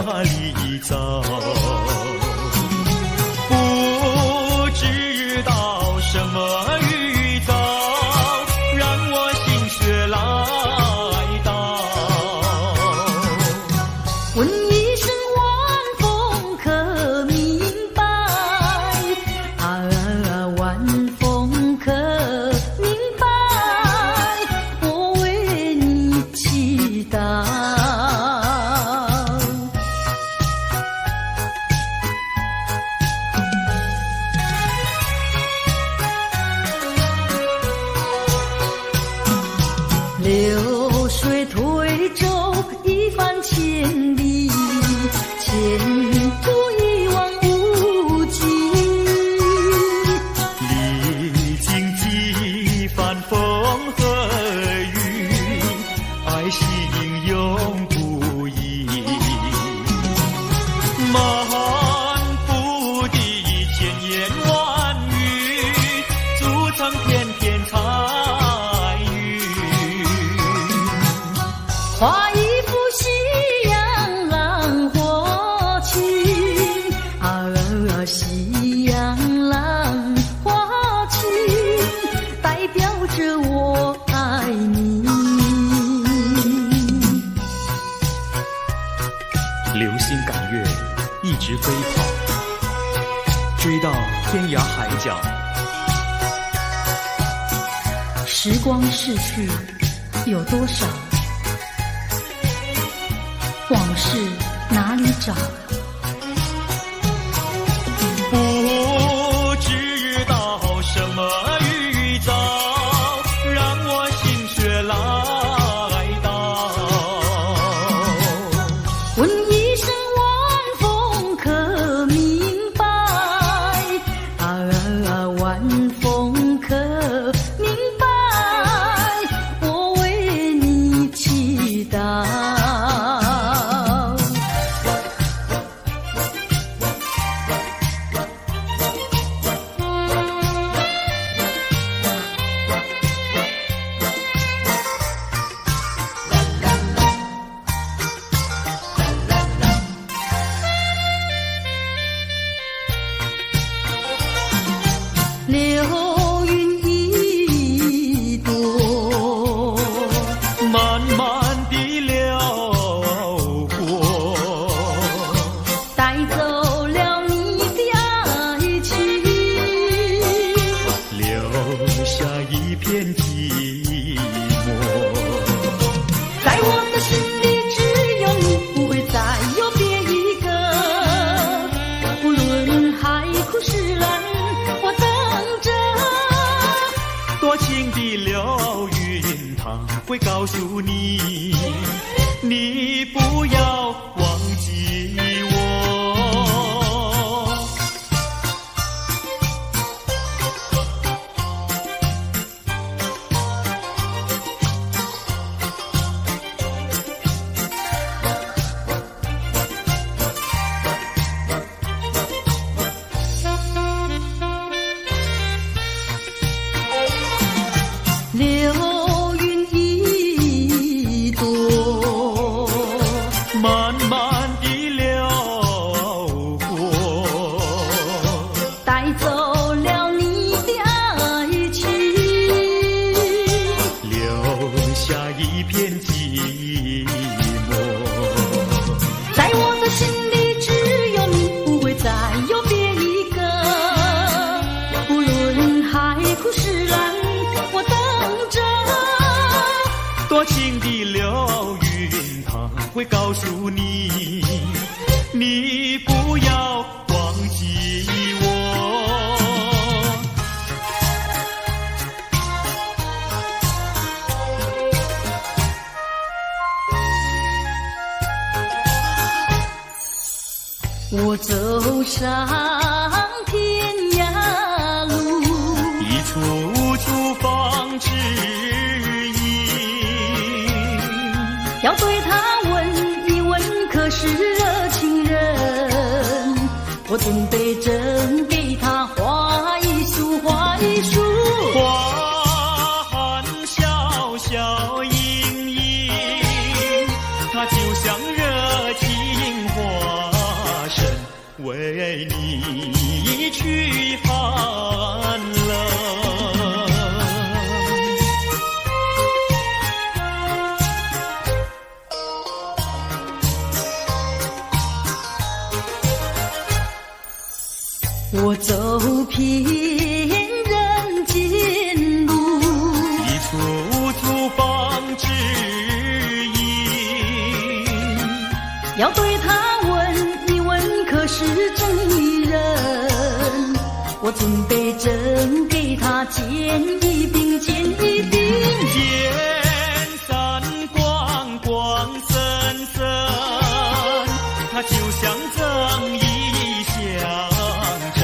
哪里找？不知道什么预兆，让我心血来到。问一声晚风可明白？晚风可明白？我为你祈祷。流水推舟一番千里，前途一望无际。历经几番风和雨，爱心永不移。漫步的千言万语，筑成片片彩云。画一幅夕阳浪花情，夕阳浪花情，代表着我爱你。流星赶月，一直飞跑，追到天涯海角。时光逝去有多少？往事哪里找？不知道什么预兆，让我心血来到。问一声晚风可明白？晚风可明白？我为你祈祷。流云一朵，慢慢地流过，带走了你的爱情，留下一片寂寞。在我的心里只有你，不会再有别一个。不论海枯石烂，我等着。多情的流云，它会告诉你，你不要忘记我。流云一朵，慢慢地流过，带走了你的爱情，留下一片寂寞。在我的心里只有你，不会再有别一个。不论海枯石烂，我等着。多情的流云，它会告诉你，你不要忘记我。我走上天涯路，一处处放指引，要对他问一问，可是热情人？我准备真给他画一束，画一束。花含笑笑盈盈，它就像热情花。为你去寒冷。我走遍人间路，你处处放指引，要对他问一问，可是真一人？我准备真给他见一饼，见一饼。见山光光森森，它就像正义象征，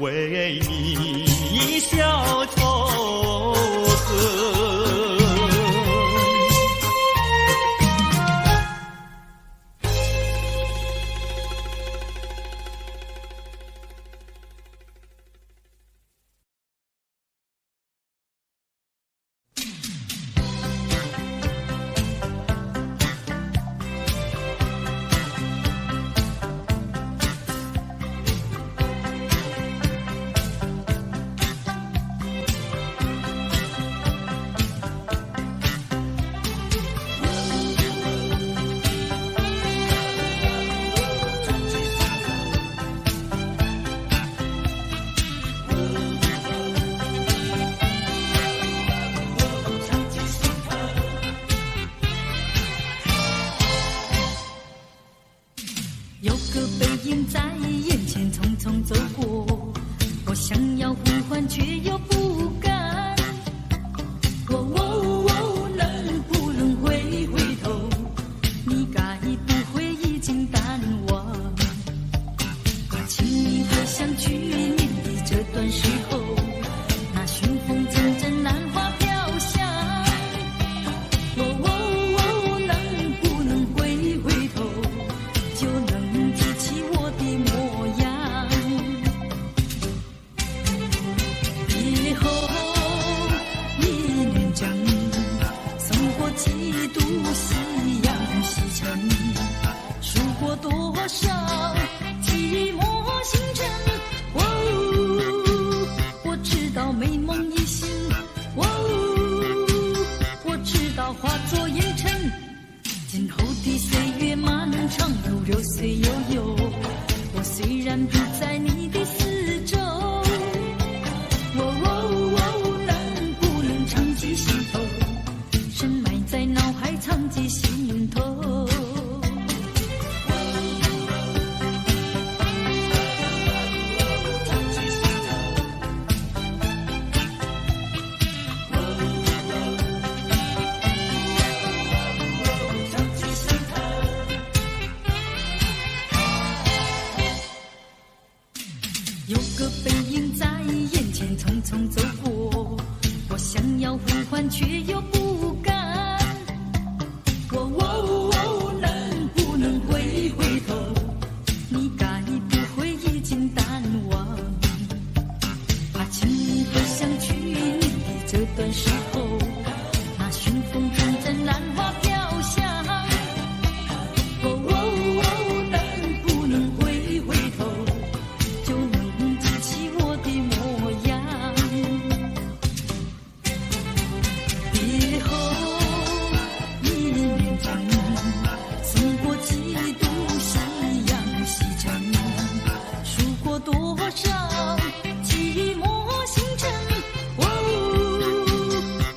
为你消仇恨。有个背影在眼前匆匆走过，我想要呼唤却又不敢。能不能回头？你该不会已经淡忘？请你回想去年的这段时候，那寻风阵阵兰花飘香。能不能回头？就能记起我的模样。别后一念正，送过几度夕阳西沉，数过多少寂寞星辰。我知道美梦已醒，我知道化作烟尘。今后的岁月漫长如流水悠悠，我虽然不在你的四周，能不能长记心头？深埋在脑海，藏记心头。有个背影在眼前匆匆走过，我想要呼唤却又不敢。能不能回头？你该不会已经淡忘？怕请你回想去年的这段时候，那寻风阵阵兰花飘香。能不能回头？就能记起我的模样。别后一念正，送过几度夕阳西沉，数过多少寂寞星辰。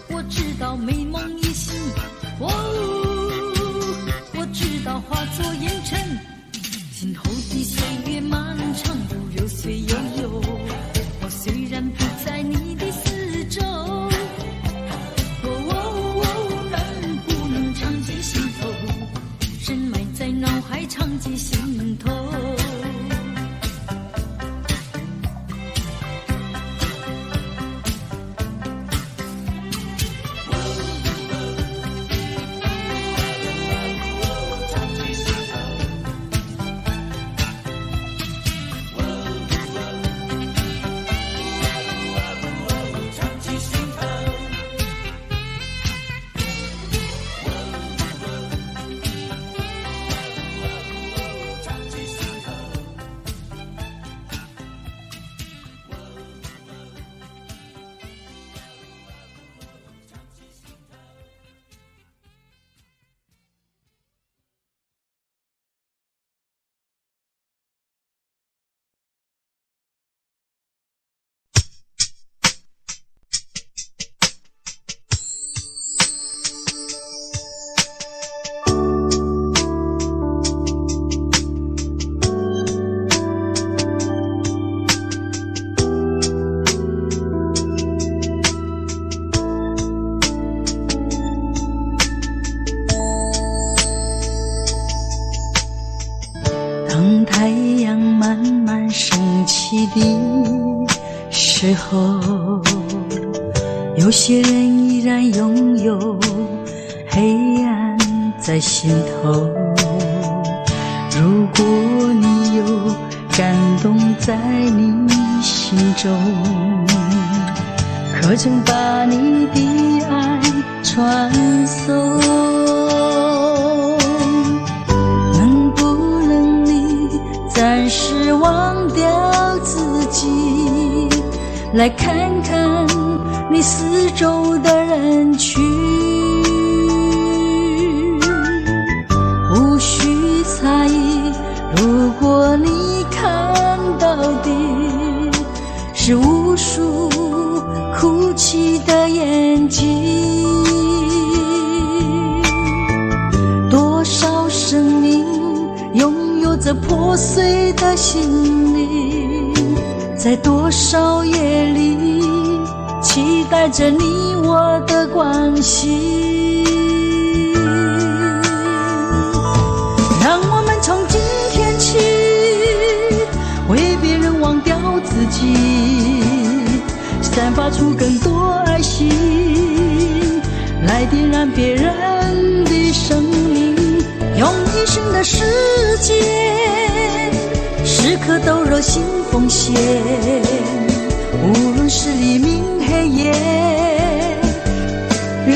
我知道美梦已醒，我知道化作烟尘。今后的岁月漫长如流水悠悠，我虽然不在你的四周，能不能长记心头？深埋在脑海，长记心头。太阳慢慢升起的时候，有些人依然拥有黑暗在心头。如果你有感动在你心中，可曾把你的爱传送？能不能你暂时忘掉自己，来看看你四周的人群？无需猜疑，如果你看到的是无数哭泣的眼睛，多少生命拥有着破碎的心灵，在多少夜里期待着你我的关系。让我们从今天起为别人忘掉自己，散发出更多爱心，来点燃别人的生命，用一生的时间时刻都热心奉献，无论是黎明黑夜，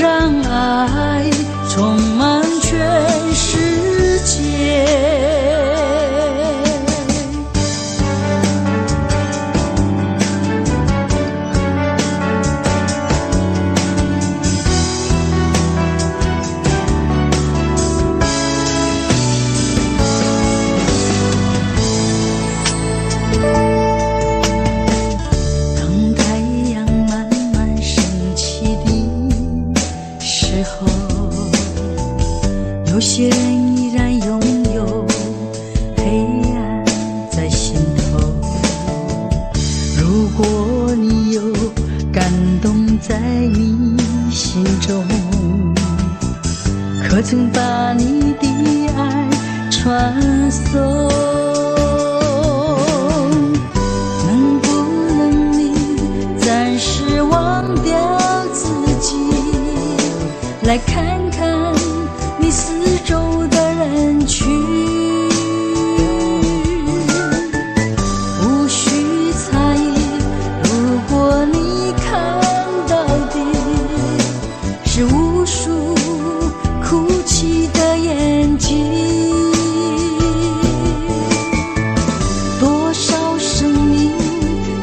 让爱充满全世界。有些人依然拥有黑暗在心头，如果你有感动在你心中，可曾把你的爱传送？能不能你暂时忘掉自己，来看看你四周的人群？无需猜疑，如果你看到的是无数哭泣的眼睛，多少生命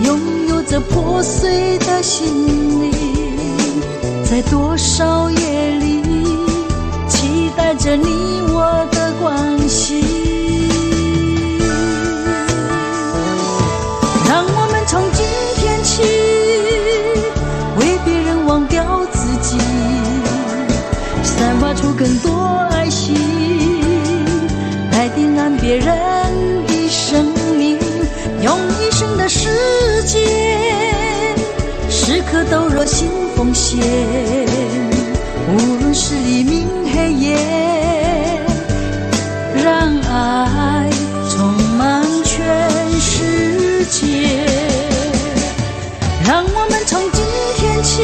拥有着破碎的心灵，在多少夜里期待着你我的关系。让我们从今天起为别人忘掉自己，散发出更多爱心，来点燃别人的生命，用一生的时间时刻都热心奉献，无论是黎明黑夜，让爱充满全世界。让我们从今天起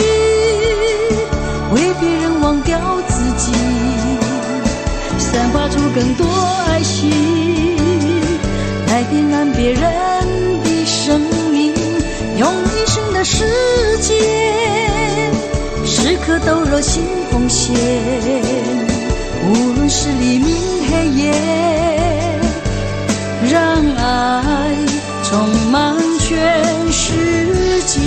为别人忘掉自己，散发出更多爱心，来点燃别人的生命，用一生的时间时刻都热心奉献，无论是黎明黑夜，让爱充满全世界。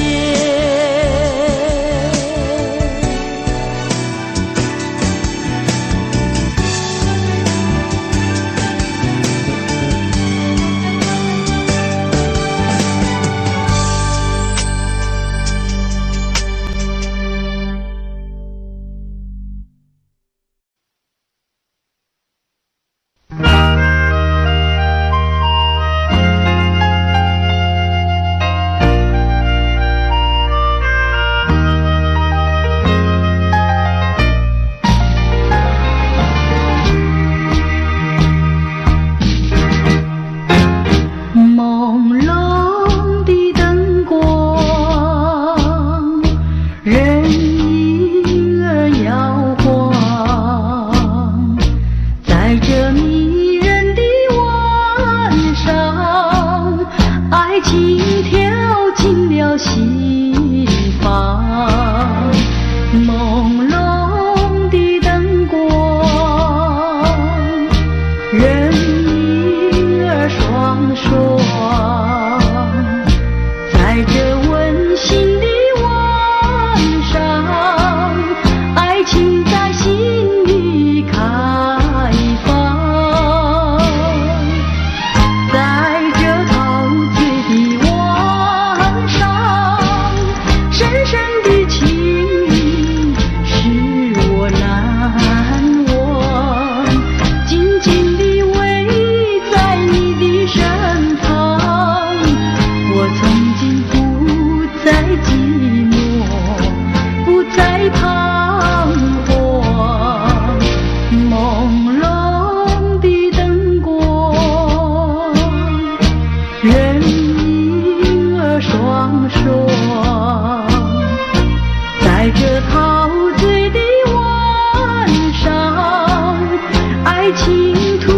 爱情吐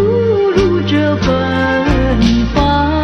露着芬芳。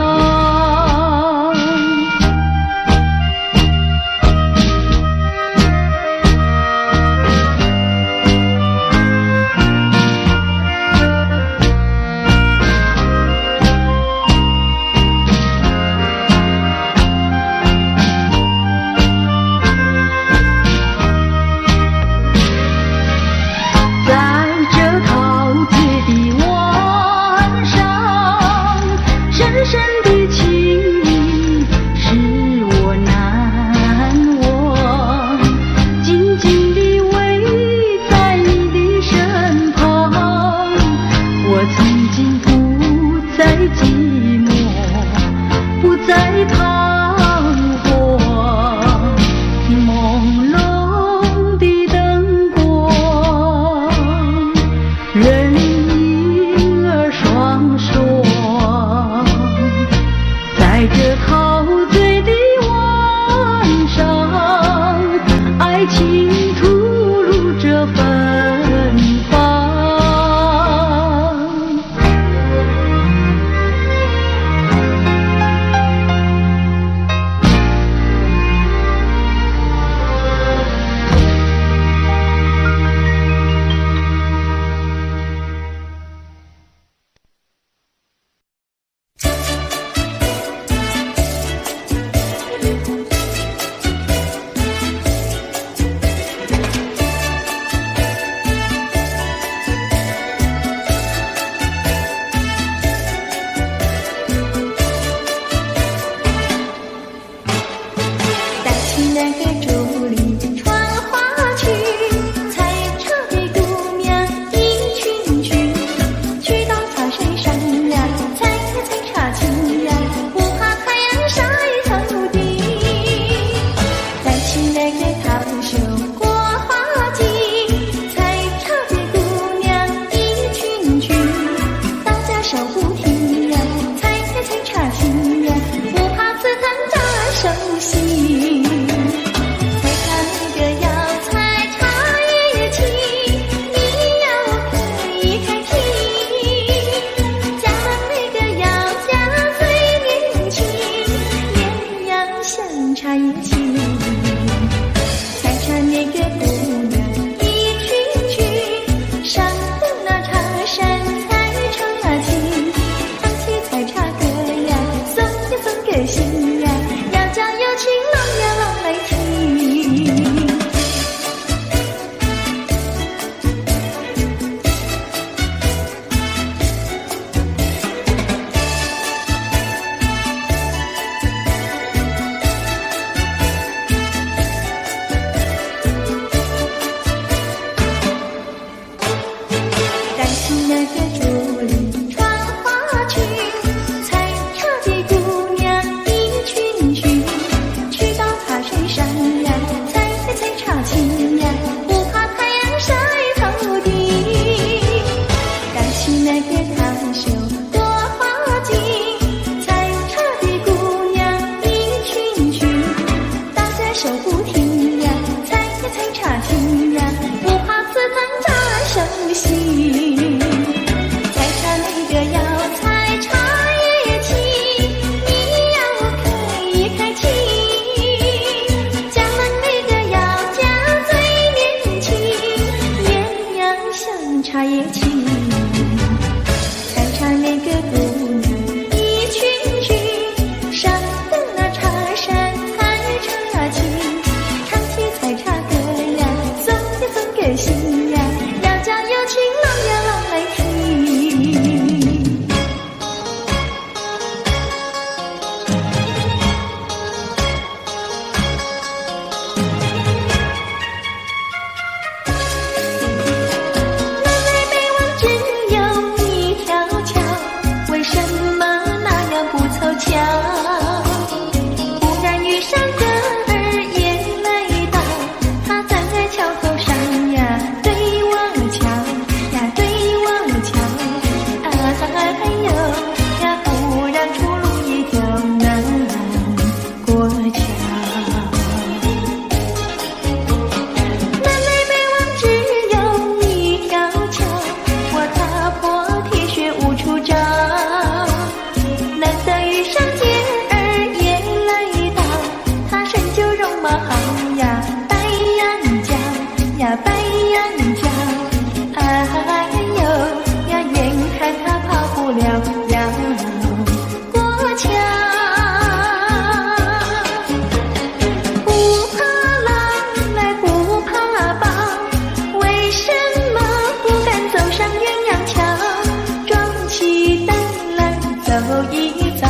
一遭。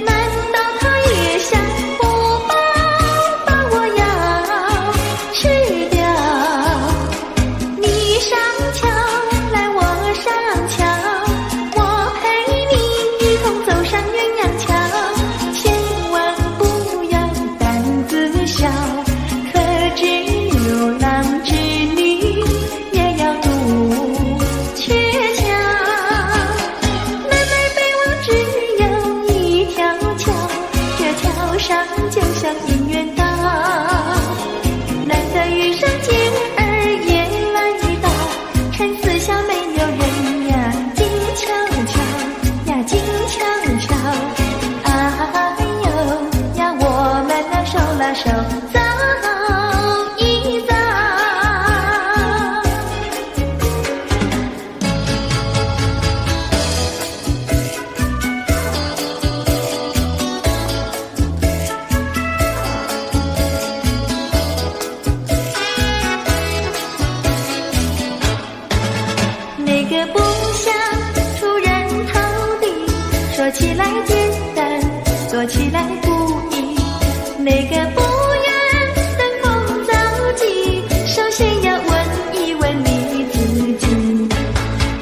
难道他也想不饱把我要吃掉？你上桥来，我上桥，我陪你一同走上鸳鸯桥。千万不要胆子小，可知牛郎织女也要渡鹊桥。南来北往只有一条桥，这桥上就像姻缘岛。难得遇上姐儿也来到，趁四下没有人呀，静悄悄呀，静悄悄。哎呦呀，我们那手拉手走一走。那个不想出人头地，说起来简单，做起来不易。那个不愿登峰造极，首先要问一问你自己。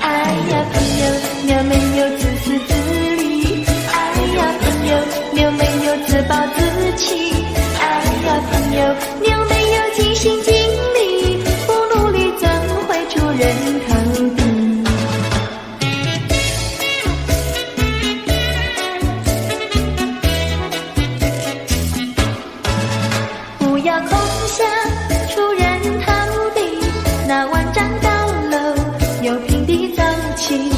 哎呀朋友，你有没有自私自利？哎呀朋友，你有没有自暴自弃？哎呀朋友，你有没有尽心尽力？不努力怎会出人头地？不要空想出人头地，那万丈高楼有平地走起。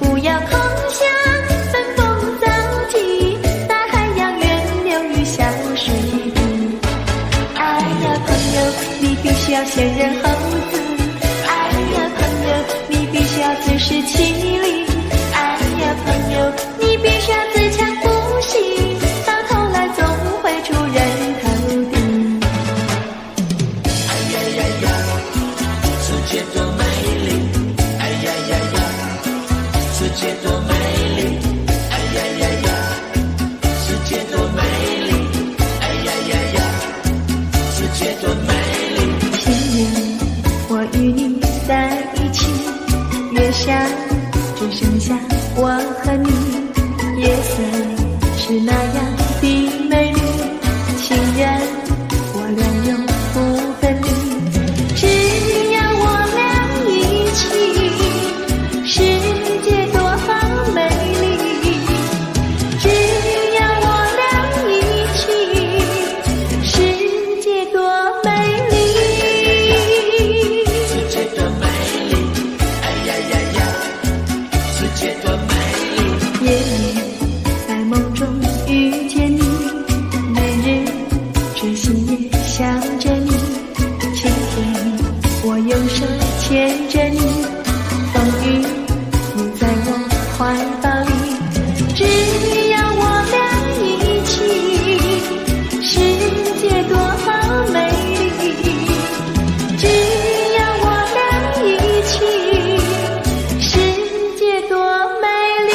不要空想登峰造极，大海洋源流于小水滴。哎呀朋友，你必须要先人后子。哎呀朋友，你必须要自食其力。哎呀朋友，你必须要自强不息，到头来总会出人头地。世界多美丽，哎呀呀呀！世界多美丽，哎呀呀呀！世界多美丽，哎呀呀呀！世界多美丽。情人，我与你在一起，月下只剩下我和你，夜色是那样的美丽。情人，我俩永不分离，只要我俩一起，世界多好美丽。只要我俩一起，世界多美丽。世界多美丽，哎呀呀呀！世界多美丽。夜里在梦中遇见你，每日痴心也想着你。晴天我用手牵着你，风雨你在我怀抱里。只要我俩一起，世界多好美丽。只要我俩一起，世界多美丽。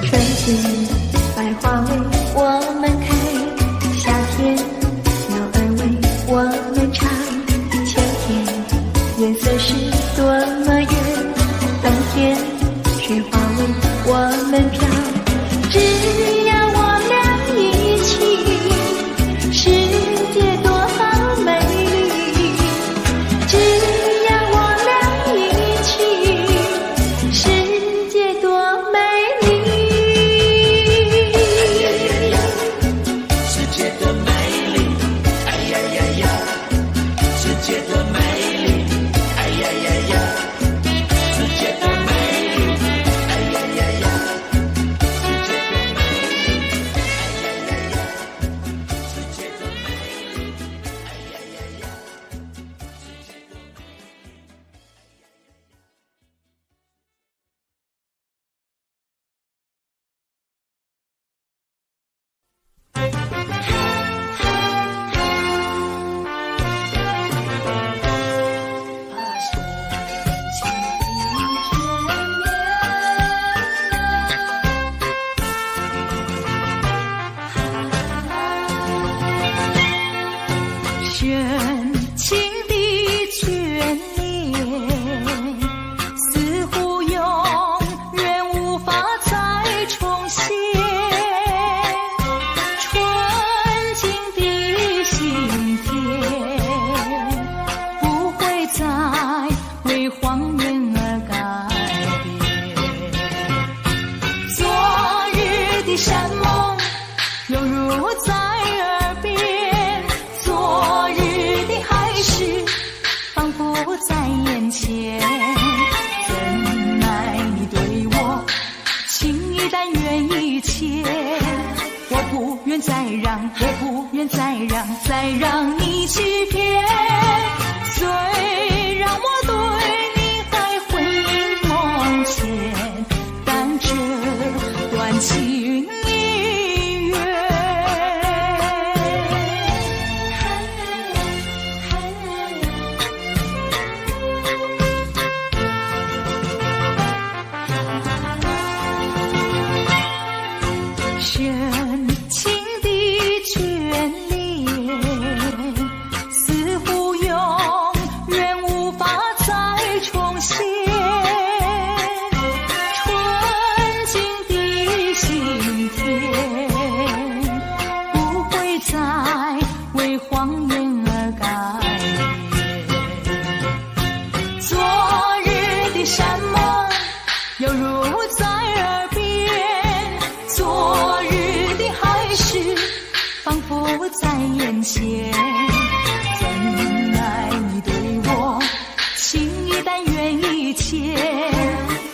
春天百花为我们开，夏天鸟儿为我们唱。秋天月色是多么圆，冬天雪花为我们飘。只要我俩一起，世界多好美丽。只要我俩一起，世界多美丽。世界多美丽，哎呀呀呀！世界多美丽，哎呀呀呀！变。昨日的山盟犹如在耳边，昨日的海誓仿佛在眼前。怎奈你对我情意但愿一切，我不愿再让，我不愿再让，再让你欺骗。虽然我对你还魂萦梦牵，但这段情已远。深情的眷恋，似乎永远无法再重现。纯净的心田，不会再为谎言而改变。昨日的山盟犹如在耳边，昨日的海誓仿佛在眼前。怎奈你对我情意但愿一切，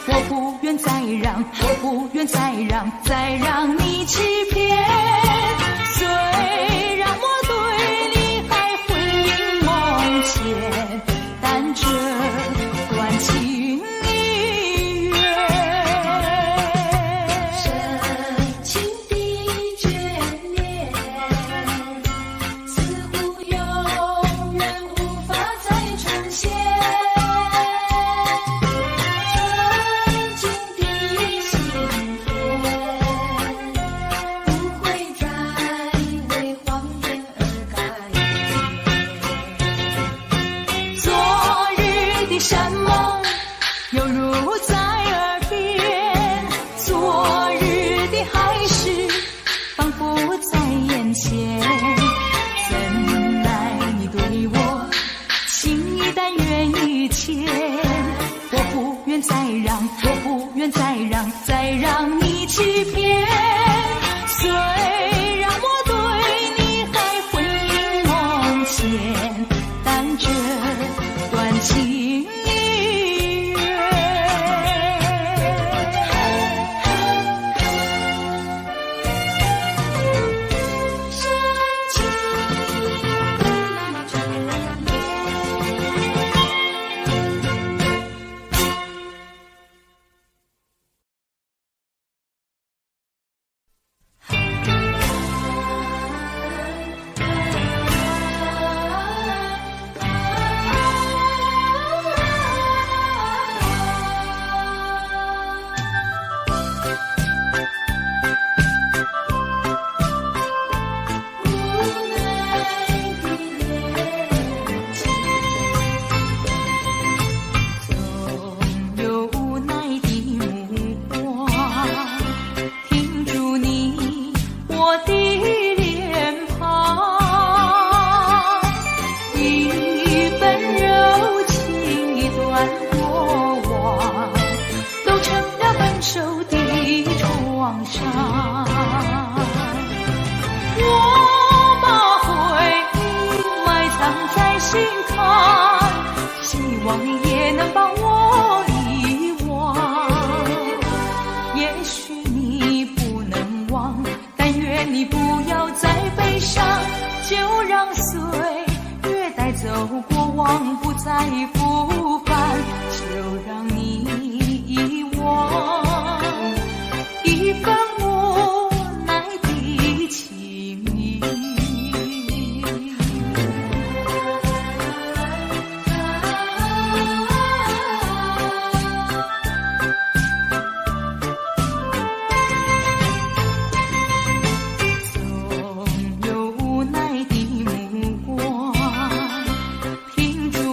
我不愿再让，我不愿再让，再让你欺骗。虽然我对你还魂萦梦牵，但这段情已远。深情的眷恋，似乎永远无法再重现。纯净的心田，不会再为谎言而改变。昨日的山盟犹如在耳边，昨日的海誓仿佛在眼前。怎奈你对我情意但愿一切，我不愿再让，我不愿再让，再让你欺骗。虽然我对你还魂萦梦牵，但这段情已远。深情的眷恋。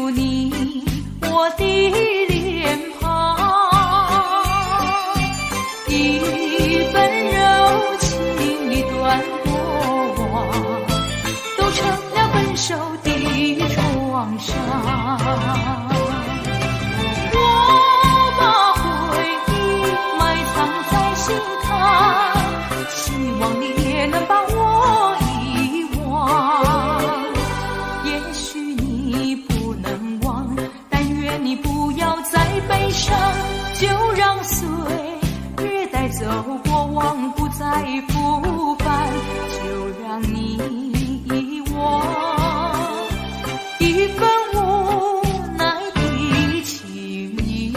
你要再悲伤，就让岁月带走过往，不再复返，就让你遗忘一份无奈的情意。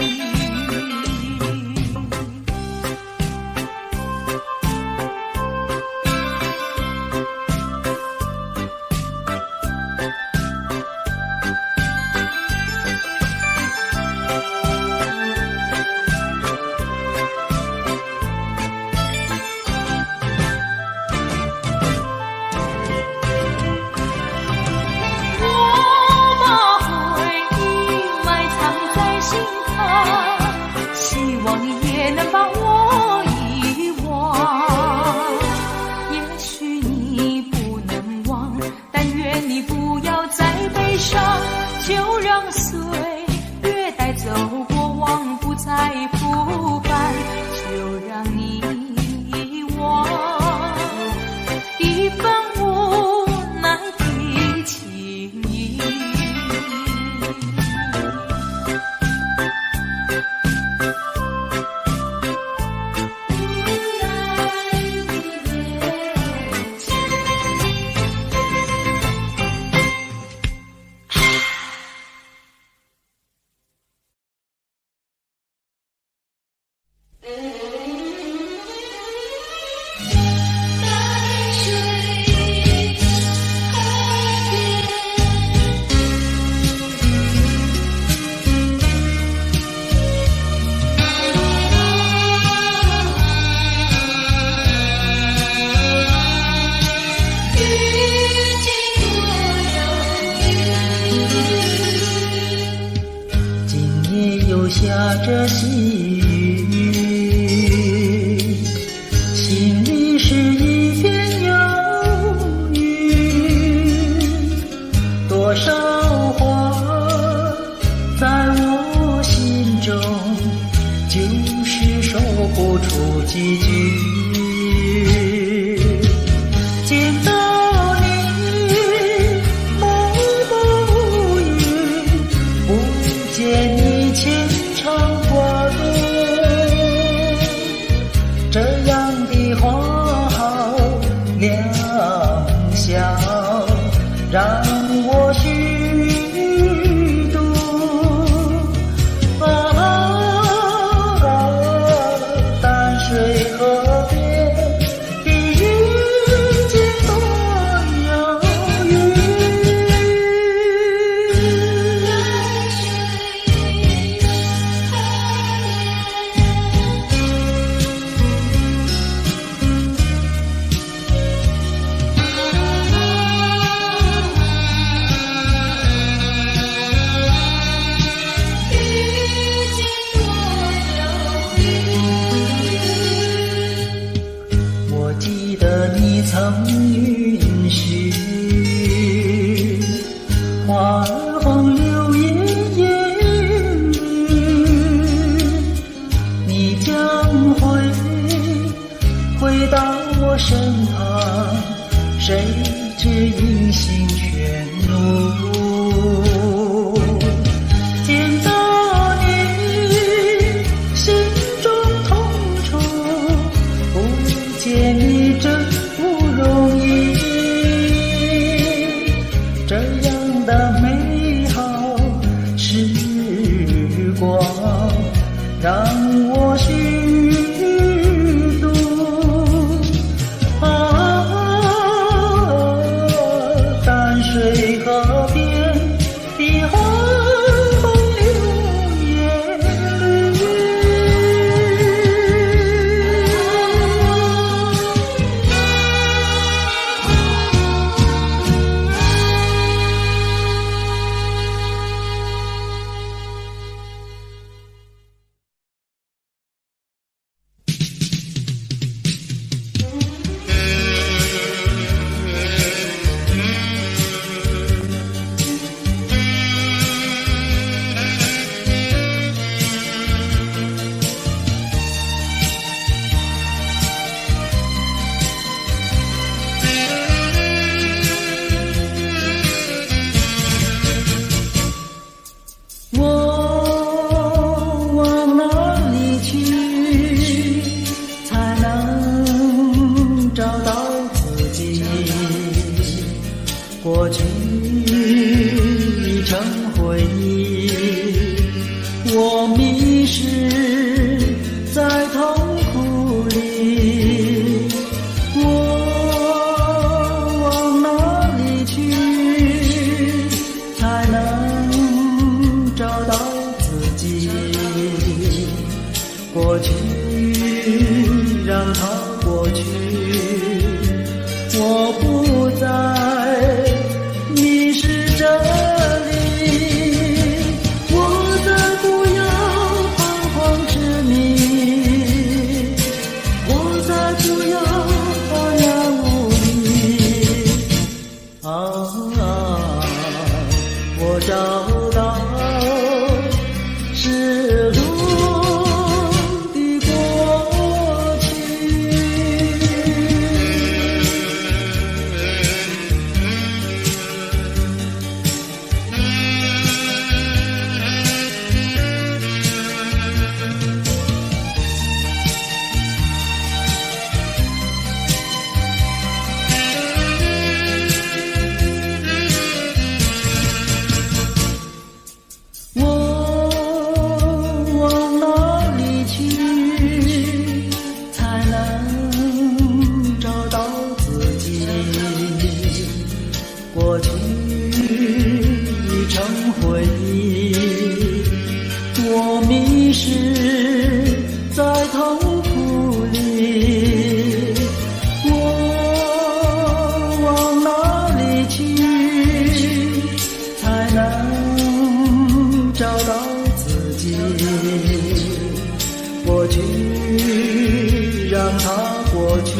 就让岁月带走过往，不再复返，就让你遗忘一份无奈的情意。下着细雨，心里是一片忧郁，多少话在我心中，就是说不出几句。见到你暮暮雨，不见你牵肠挂肚，这样的话好良宵，让我虚度。淡水河边的遇见多遥远。我记得你曾允许花儿红柳叶烟雨，你将回到我身旁，谁知音信全无。见到你心中痛楚，不见你真不容易，这样的美好时光让我虚度。淡水河边的花红柳叶绿。迷失在痛苦里，我往哪里去才能找到自己？过去让它过去，我不再迷失这里，我再不要彷徨痴迷，我再不要茫然无依。我找到失落的过去。过去已成回忆，我迷失在痛苦里，我往哪里去才能找到自己？过去让它过去，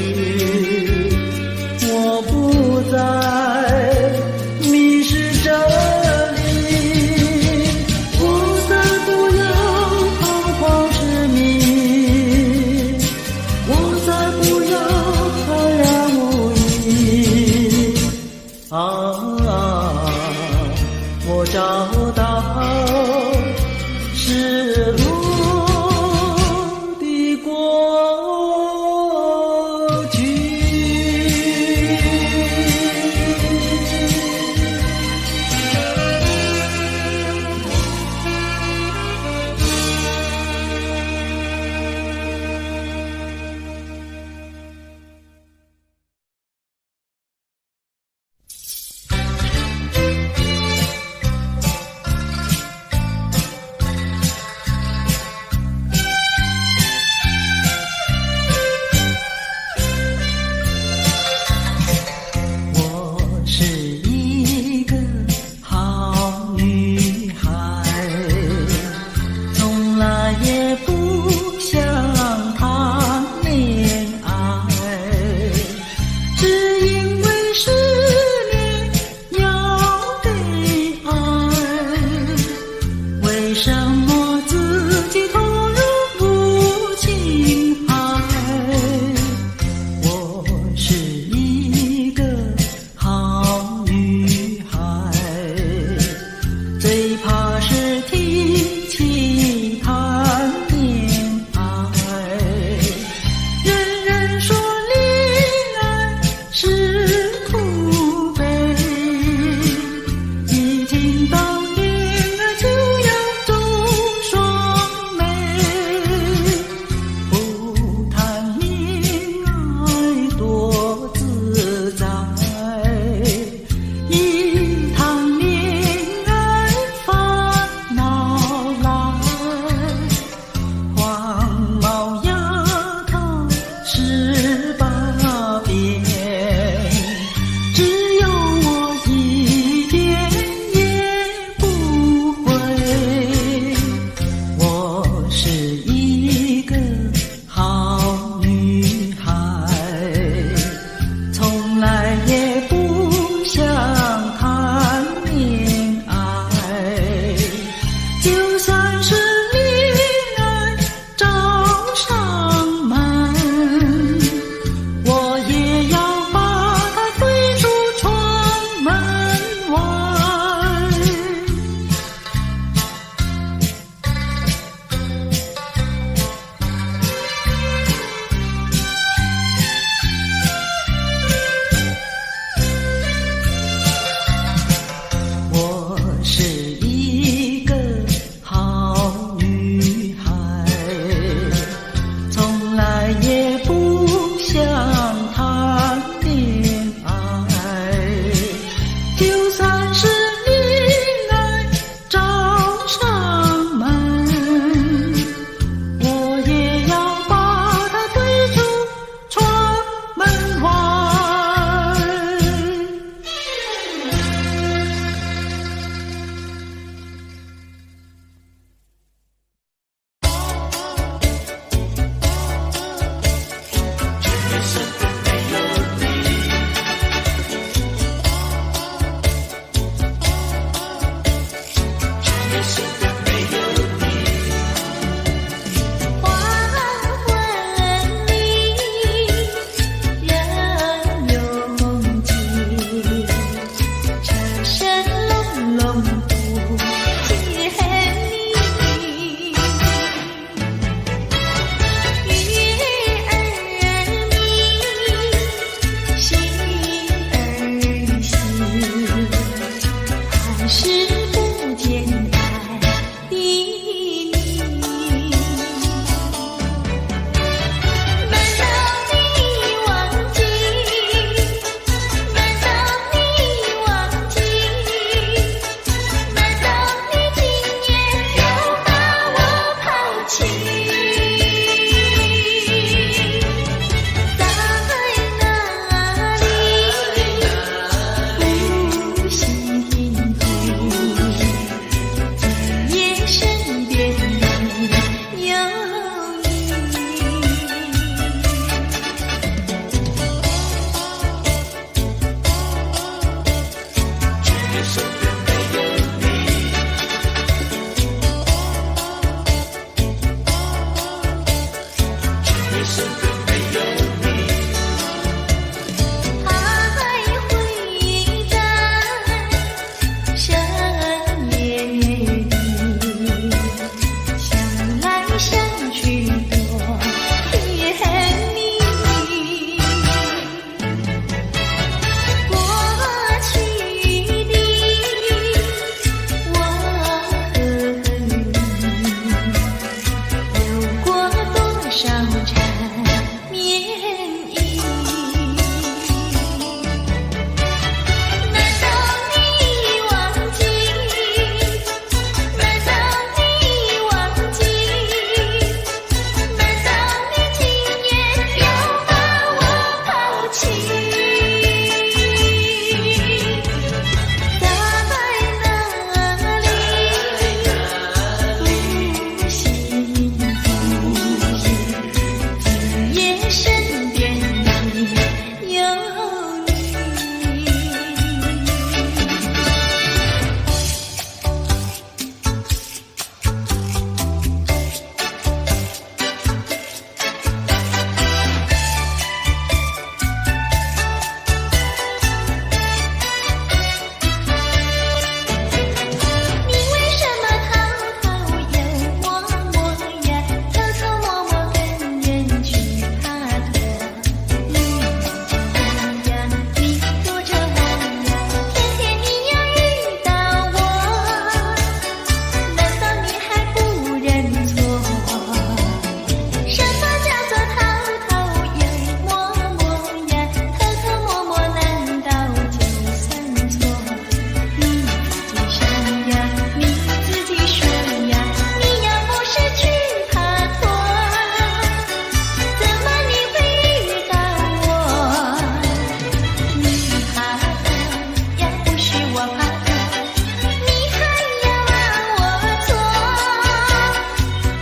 我不再迷失这里，我再不要彷徨痴迷，我再不要茫然无依。我找到失落的过去。身边没有你。还会在深夜里想来想去多甜蜜。过去的我和你有过多少缠绵意？难道你忘记？难道你忘记？难道你今夜又把我抛弃？在哪里？不幸福，今夜身边没有你。你为什么偷偷又摸摸呀，偷偷摸摸跟人去爬拖？你呀，你躲着我呀，偏偏你又遇到我，难道你还不认错？什么叫做偷偷又摸摸呀？偷偷摸摸难道就算错？你自己想呀，你自己说呀，你要不是去爬拖，怎么你会遇到我？你爬拖，要不是我爬拖，你还要骂我错。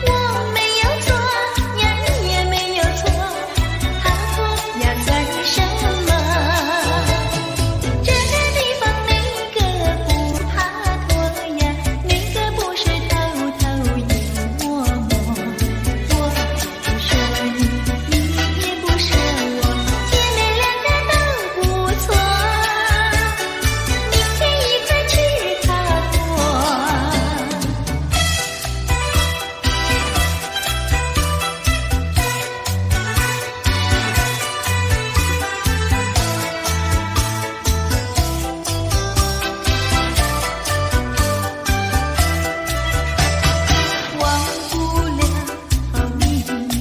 我没有错呀，你也没有错，爬拖呀算什么？这个地方哪个不爬拖呀？哪个不是偷偷又摸摸？我不说你，你也不说我，姐妹两个都不错，明天一块去爬拖。忘不了你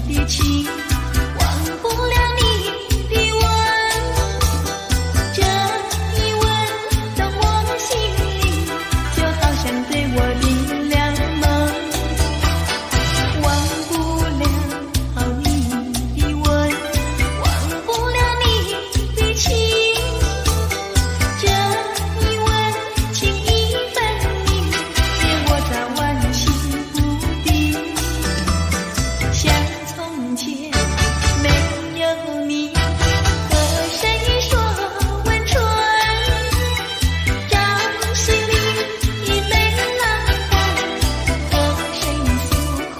的情，忘不了你的吻，这一吻到我心里，就好像对我的良梦。忘不了你的吻，忘不了你的情，这一吻情意分明，令我早晚心不定。像从前没有你，和谁说温存？掌心里已没浪花，和谁诉苦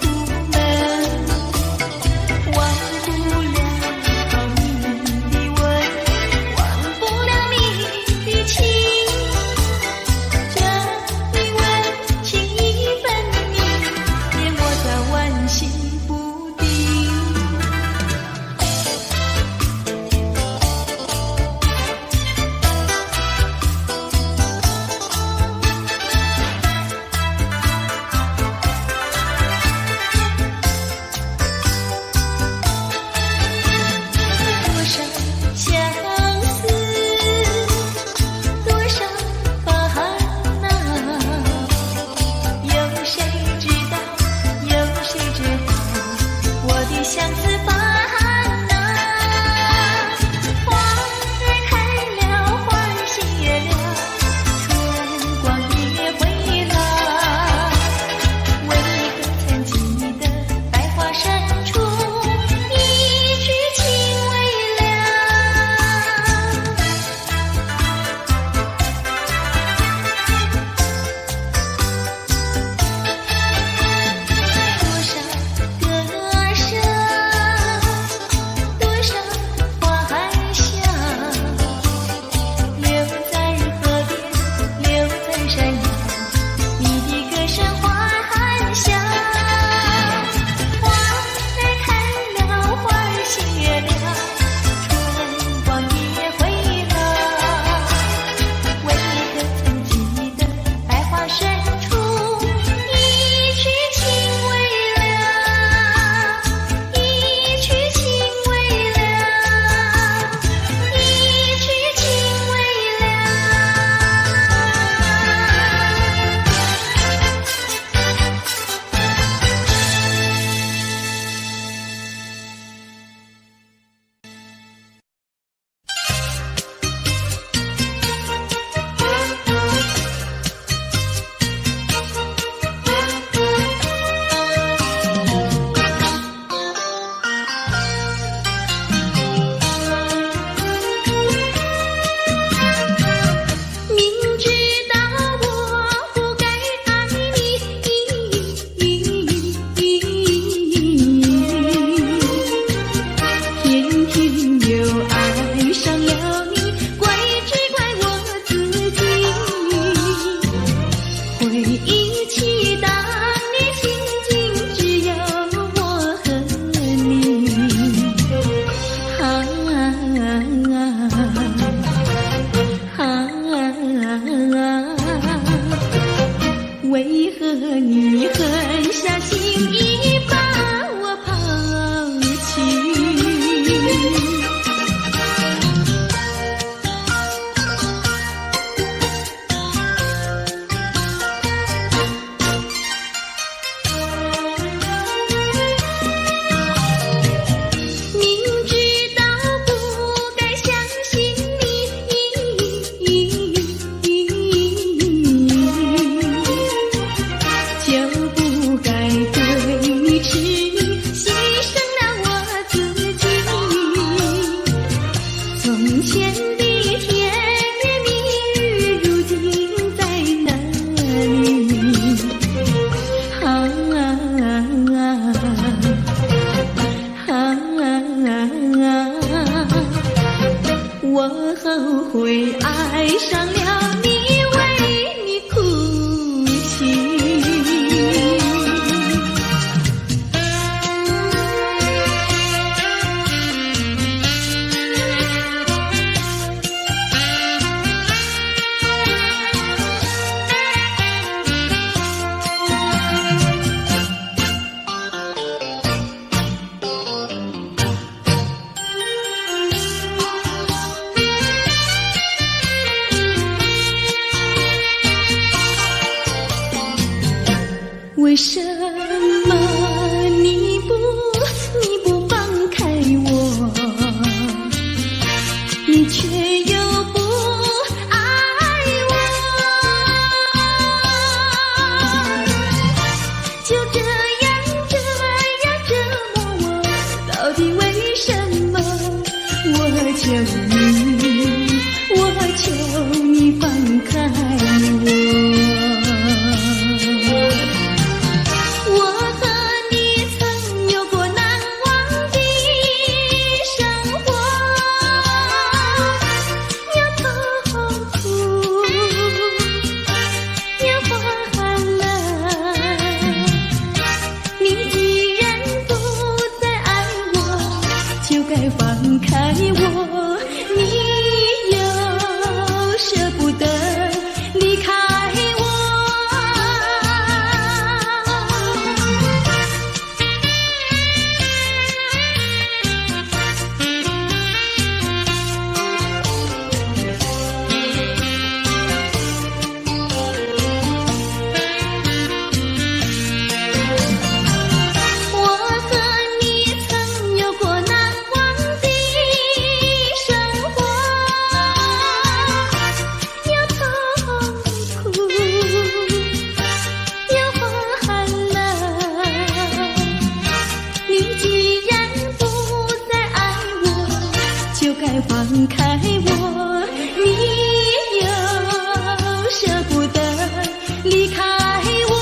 闷？忘不了你的吻，忘不了你的情，这一吻情意分明，令我早晚心不定。多少相思，多少烦恼，有谁知道？有谁知道我的相思烦恼？花儿开了，花儿谢了，春光也回了，为何曾记得百花深处一句情未了？多少歌声后悔爱上了你，为你哭泣。为什么你不放开我，你却又不爱我？就这样折磨我，到底为什么？我求你放开我。放开我，你又舍不得离开我。我和你曾有过难忘的生活，有痛苦，有欢乐。你既然不再爱我，就该放开我，你又舍不得离开我。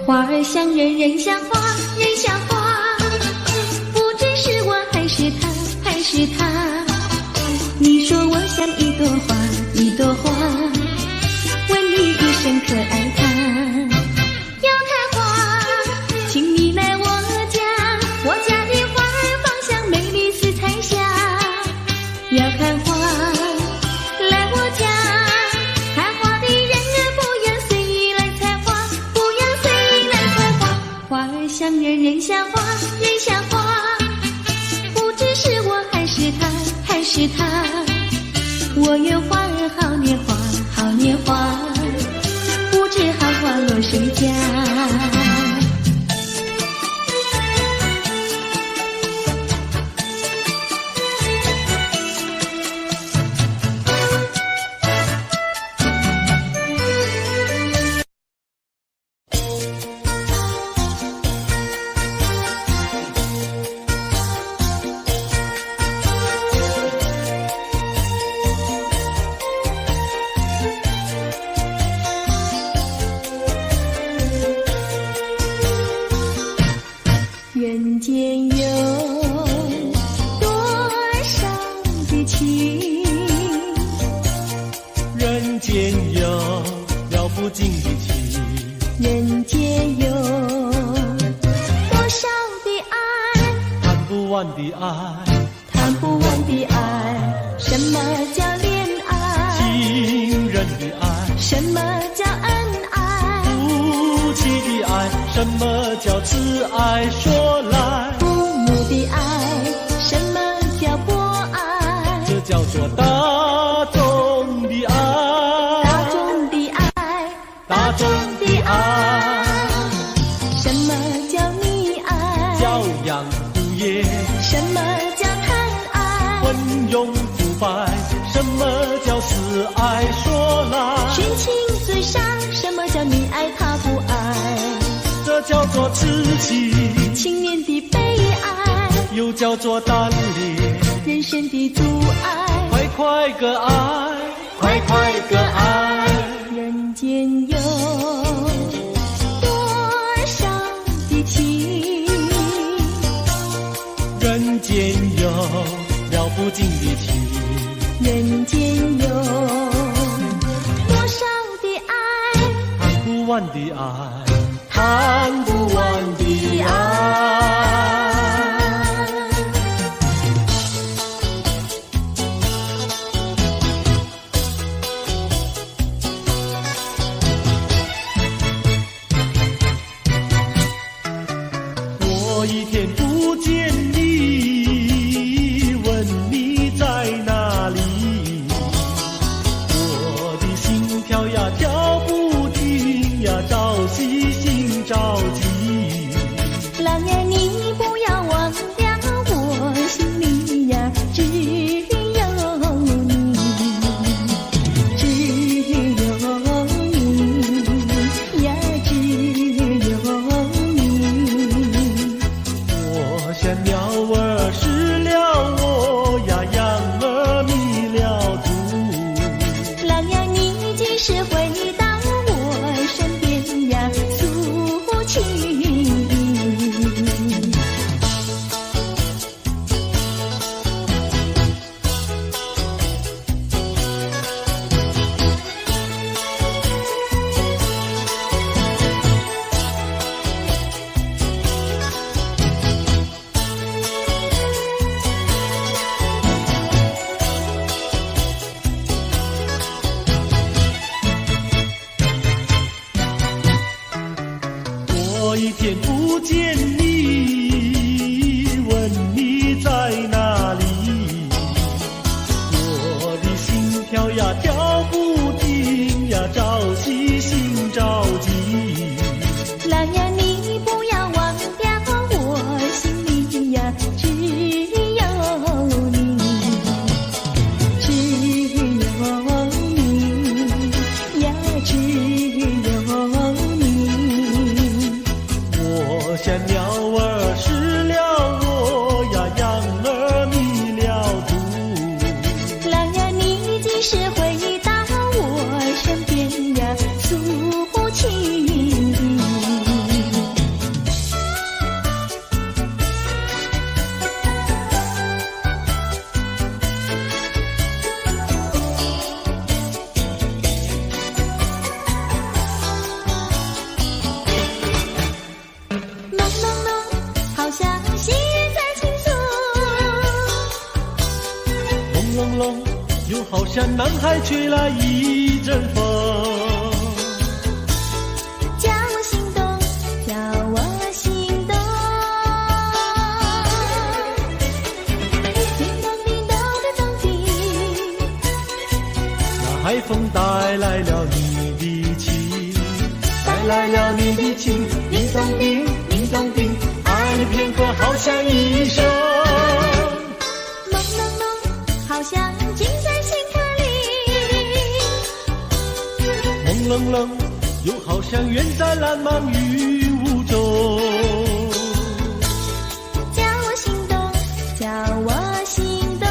花儿像人，人像花，人像花，不知是我还是他，还是他。你说我像一朵花，一朵花，问你一声可爱它。要开花，请你来我家，我家的花儿放向美丽四彩下。要看花，来我家，看花的人不要随意来采花，不要随意来采花。花儿像人，人像花，人像花，不知是我还是他，还是他。我愿花儿好年华，好年华，不知好花落谁家。人间有多少的情，人间有了不尽的情，人间有多少的爱，谈不完的爱，谈不完的爱。什么叫恋爱？情人的爱，什么叫恩爱？夫妻的爱，什么叫慈爱？说来，父母的爱，什么叫博爱？这叫做大众的爱，大众的爱，大众的爱。什么叫溺爱？教养无业，什么叫贪爱？昏庸腐败，什么叫死爱？说来，寻情自杀，什么叫你爱他不爱？这叫做痴情。青年的悲哀，又叫做单恋。人生的阻碍，快快个爱，快快个爱。人间有多少的情，人间有了不尽的情，人间有多少的爱，谈不完的爱，谈不完的爱。我一天不见你，问你在哪里，我的心跳呀跳不停呀，着急心着急。郎儿你不要忘掉，我心里呀只有你，只有你呀，只有你。我像鸟儿失了窝呀，羊儿迷了途。郎儿你几时回到我身边呀，诉情。我一天不见你，问你在哪里，我的心跳呀跳不停呀，着急心着急。郎儿你不要忘掉，我心里呀只有你，只有你呀，只有你。我像鸟儿失了窝呀，羊儿迷了途。郎儿你几时回到我身边呀，诉情。朦朦胧，好像细雨在倾诉，朦胧胧，又好像南海吹来一阵风。叫我心动，叫我心动。叮咚叮咚的咚叮，那海风带来了你的情，带来了你的情，叮咚叮，叮咚叮，爱你片刻好像一生。朦胧胧，好像近在心坎里。朦胧胧，又好像远在蓝茫雨雾中。叫我心动，叫我心动。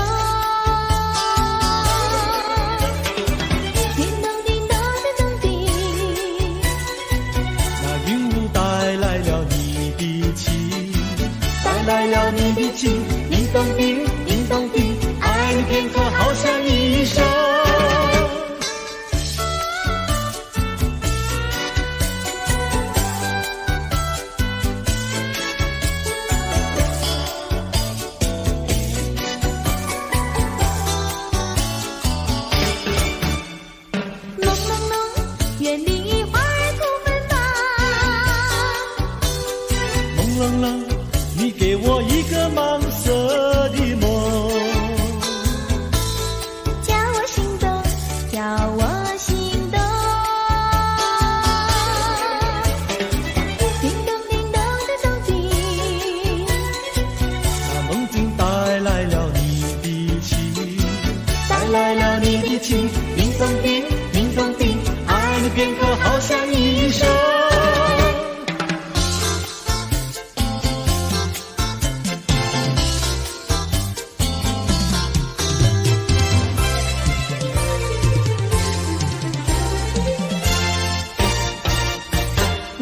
叮咚叮咚的咚叮，那云雾带来了你的情，带来了你的情，叮咚叮，叮咚叮，爱你片刻好像一生。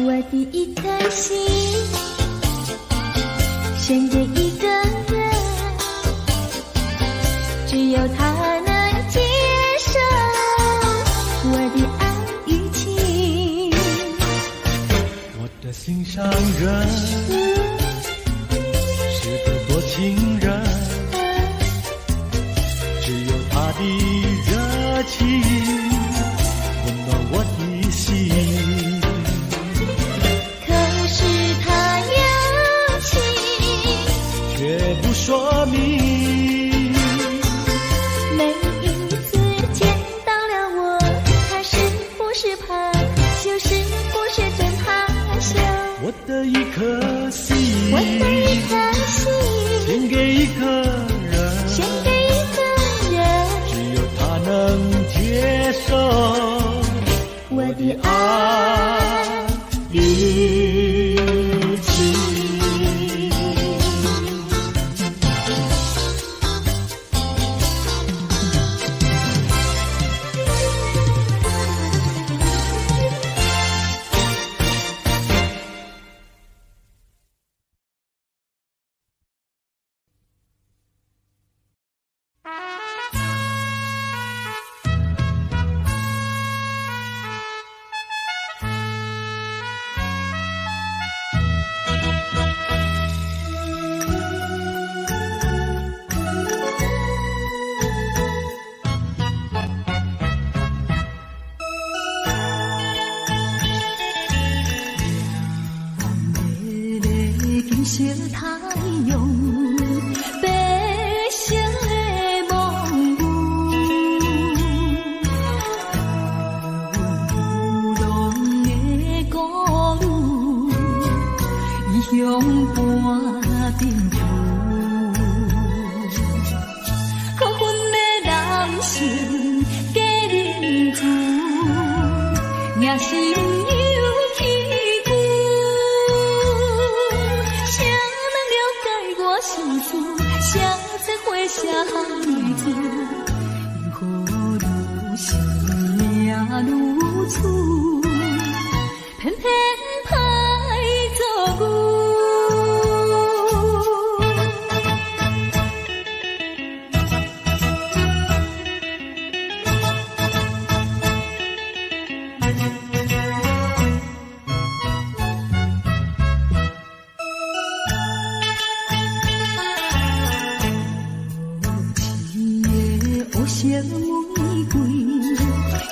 我的一颗心献给一个人，只有他能接受我的爱与情。我的心上人是个多情人，只有他的热情温暖我的心。却不说明，每一次见到了我，他是不是怕，就是不是真怕羞。我的一颗心，我的一颗心，献给一个人，献给一个人，只有他能接受我的爱与情。小太阳，白色的梦舞，浪的歌路，异乡伴阵雨，可阮的人生加忍住，也是。谁在花下雨珠，因何愈想命愈粗，偏偏歹做牛。小玫瑰，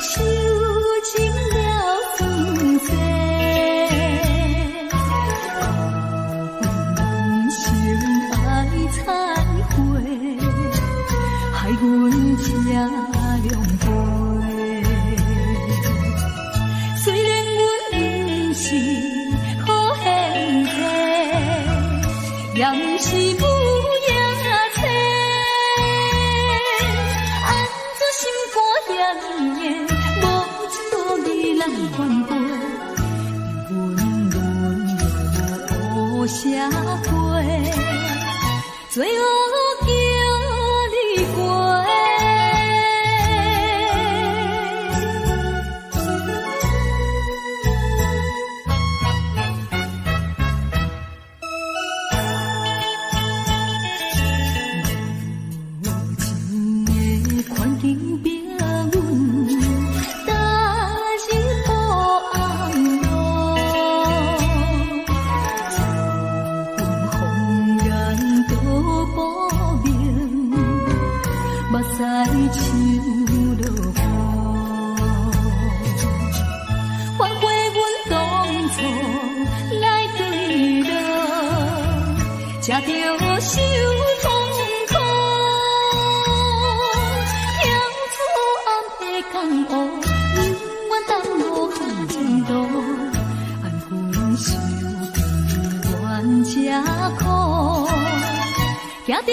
收尽了春色，人生爱忏悔，害阮吃凉杯。虽然阮不是好兄弟，也不是不。下跪，最后叫你过。无情的环境逼阮，踏入黑暗路。目屎像落雨，反悔阮当初来对路，才着受痛苦。跳出暗的江湖，永远当无限前途。安分守己，冤才苦，行着。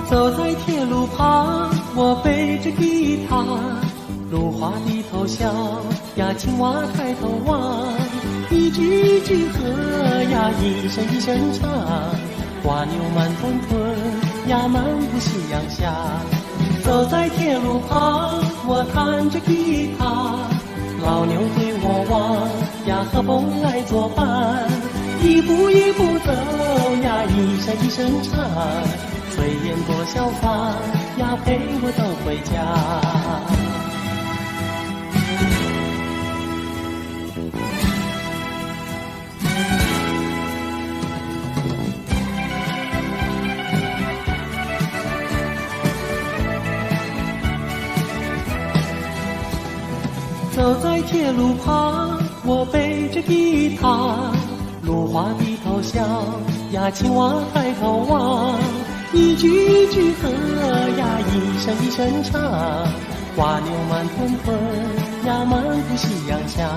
走在铁路旁，我背着吉他，芦花低头笑呀，青蛙抬头望，一句一句和呀，一声一声唱，瓜牛慢吞吞呀，漫步夕阳下。走在铁路旁，我弹着吉他，老牛对我望呀，和风来作伴，一步一步走呀，一声一声唱，炊烟过小房呀，陪我走回家。走在铁路旁，我背着吉他，芦花低头笑呀，青蛙抬头望，一句一句和呀，一声一声唱，瓜牛慢吞吞呀，漫步夕阳下。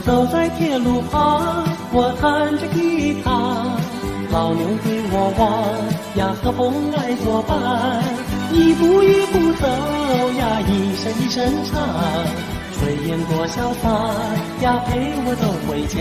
走在铁路旁，我弹着吉他，老牛对我望呀，和风来作伴，一步一步走呀，一声一声唱，炊烟过小房呀，陪我走回家。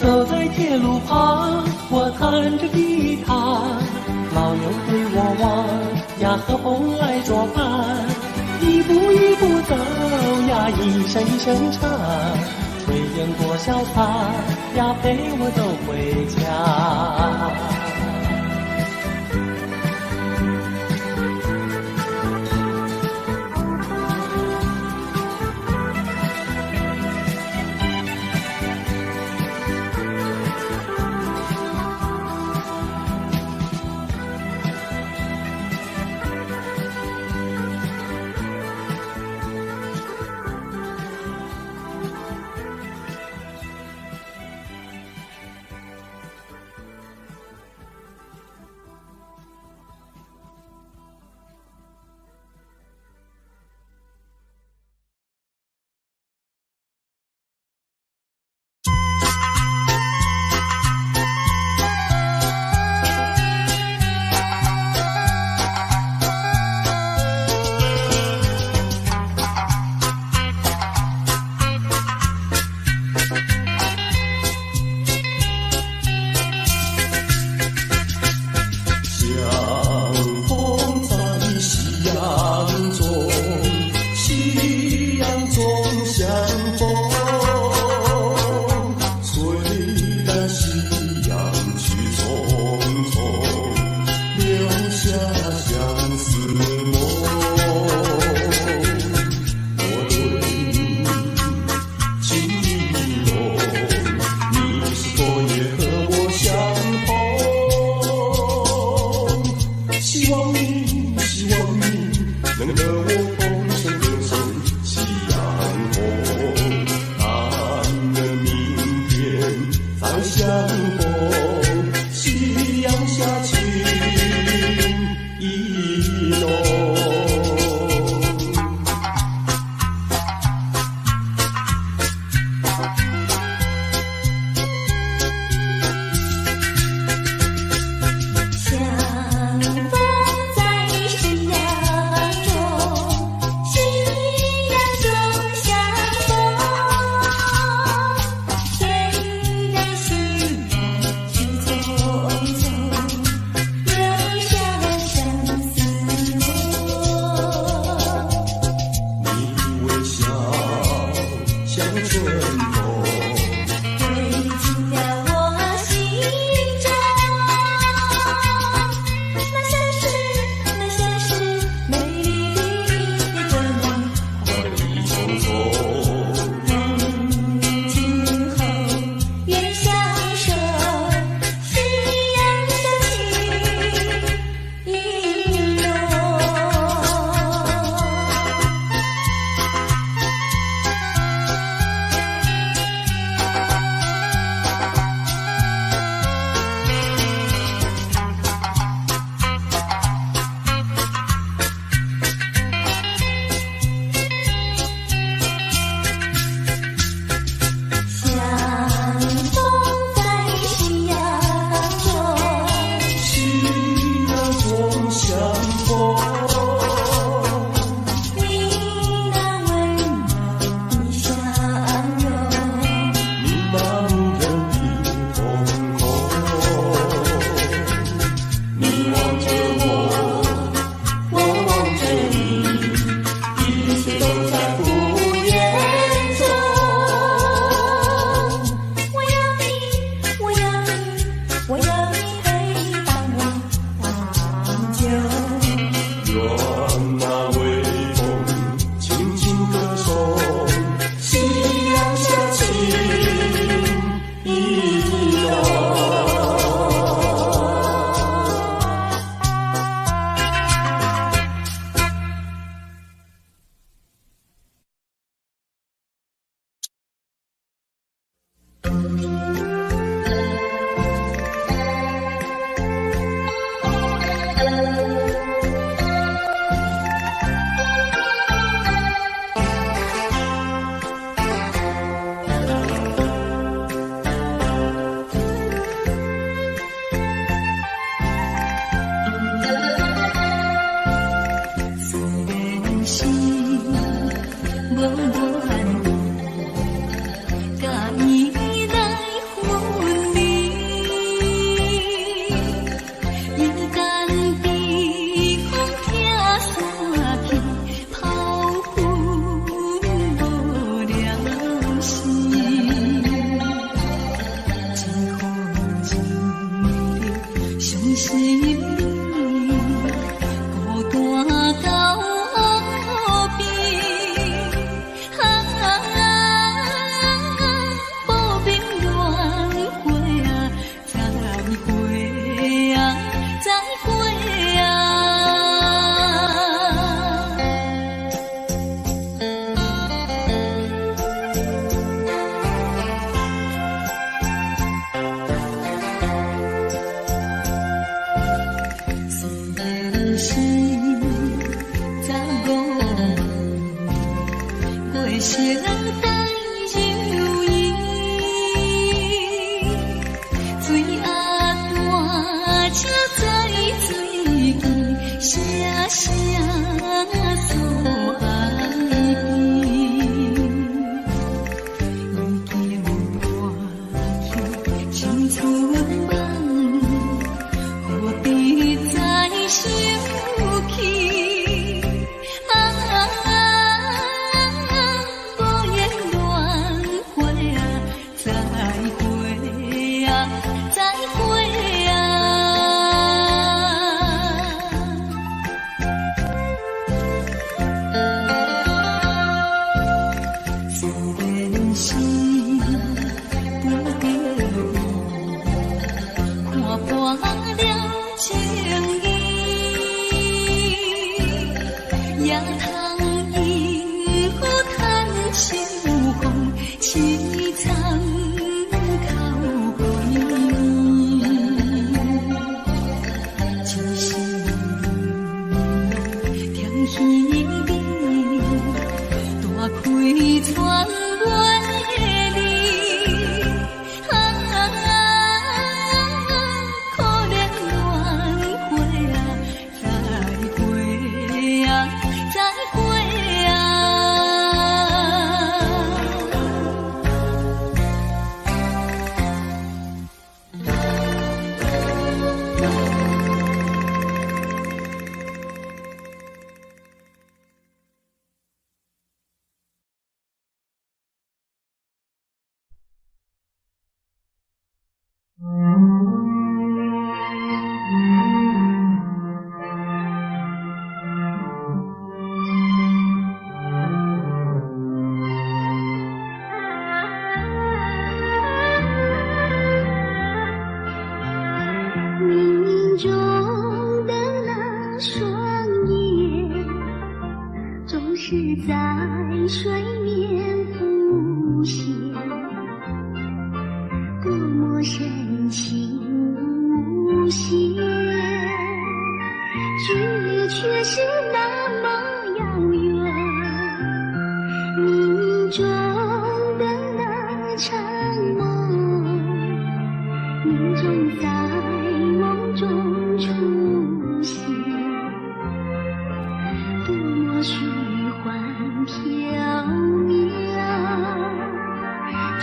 走在铁路旁，我弹着吉他，老牛对我望呀，和风来作伴，一步一步走呀，一声一声唱，炊烟过小房呀，陪我走回家。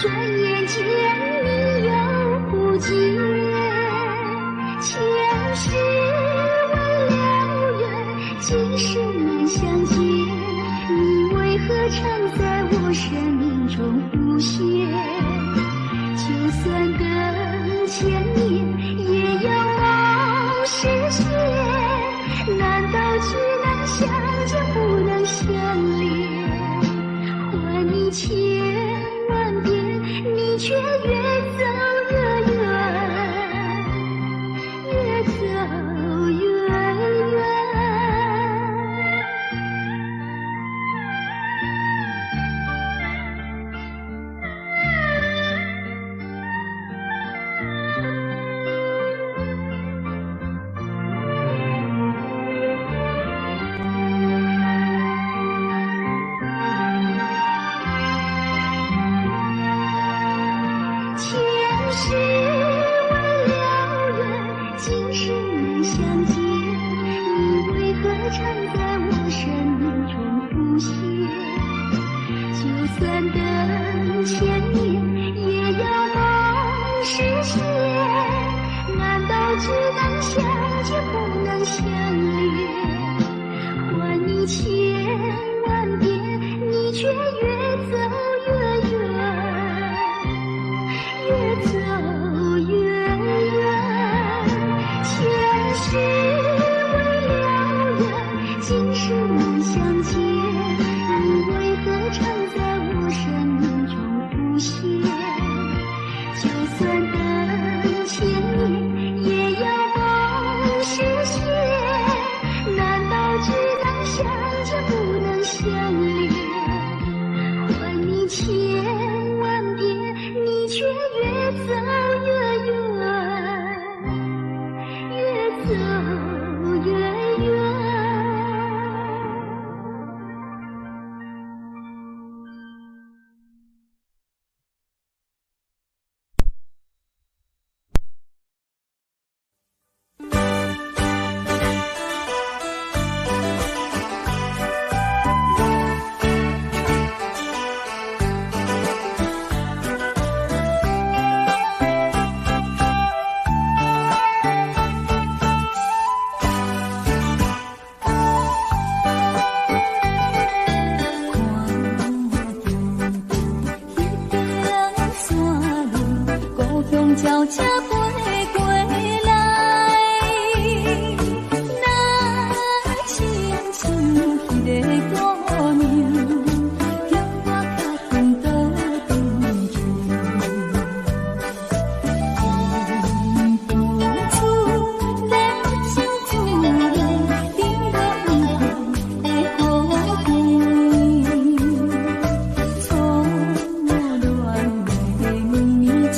转眼间你又不见，前世问了缘，今生难相见，你为何常在我生命中浮现？就算等千年，也要望实现，难道只能相见不能相恋？还你千万遍，你却越走越远，越走越远。前世问了缘，今生难相见，你为何常在我生命中浮现？就算等千年，也要梦实现，难道只能相见不能相恋？还你千万遍，你却越走越远，越走越远。前世为了缘，今生难相见，你为何常在我生命中浮现？就算等千年，也要梦实现，难道只能相见不能相恋？还你千万遍，你却越走越远，越走越远。交车飞过来，那亲像迄个姑娘，叫我脚长倒转转。当初咱相自然，甜落雨后的好天，错乱的绵绵情。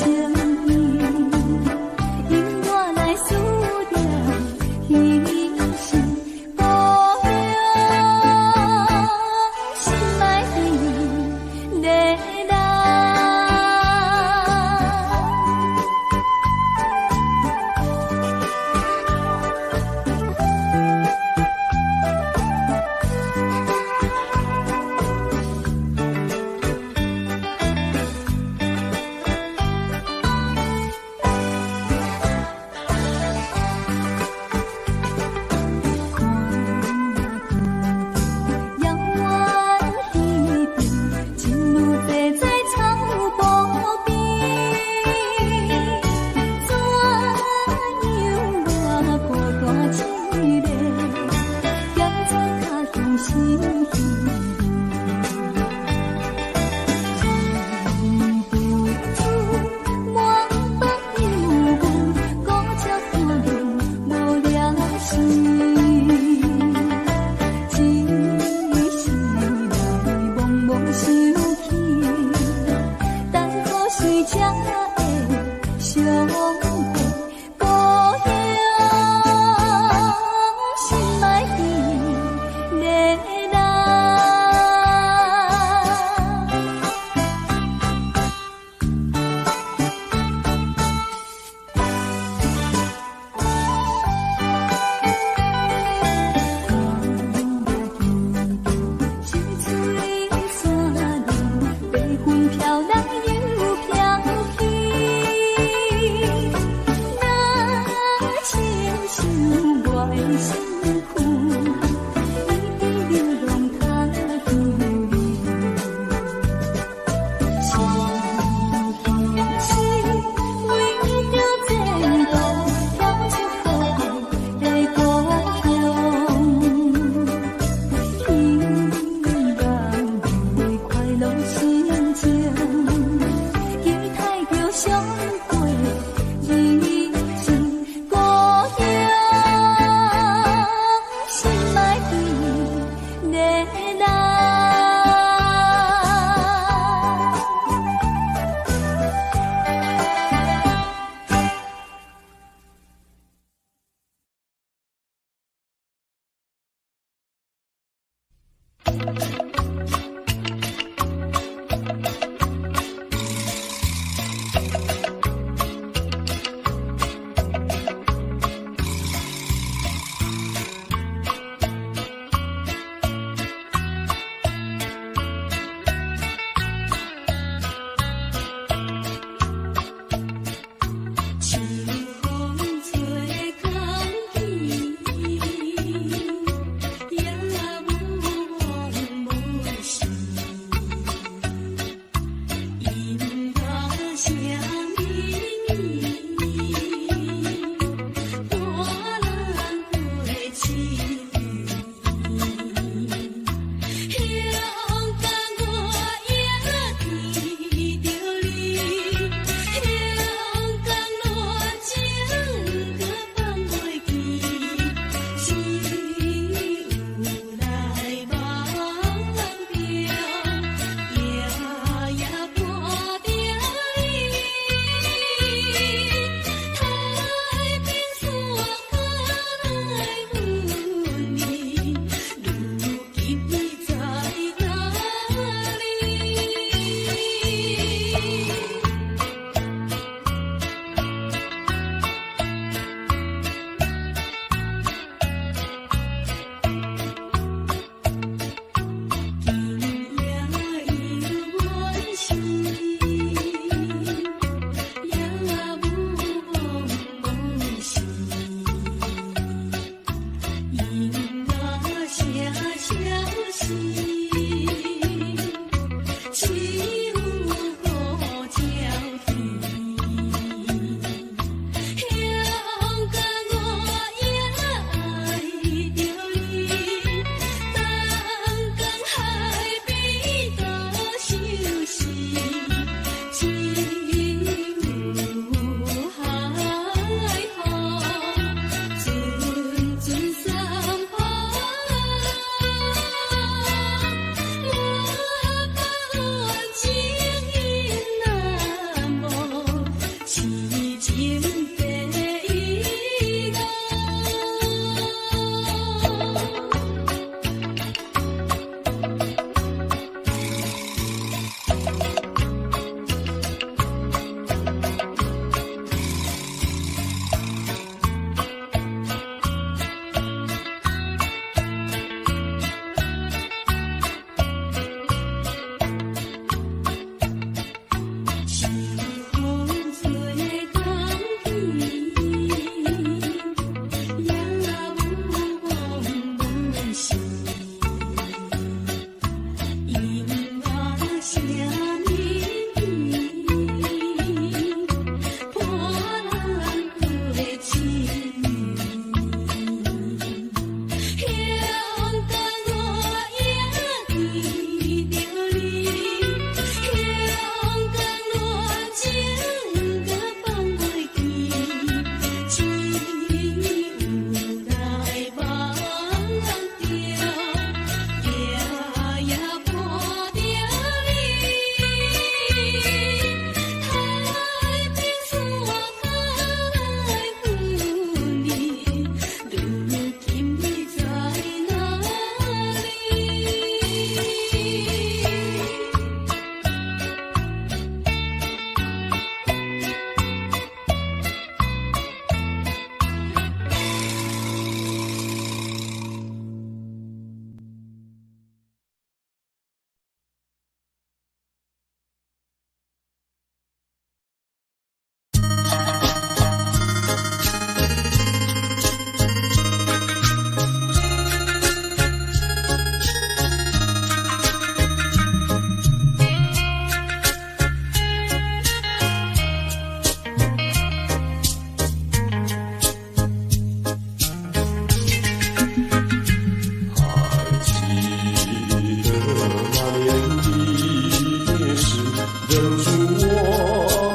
住我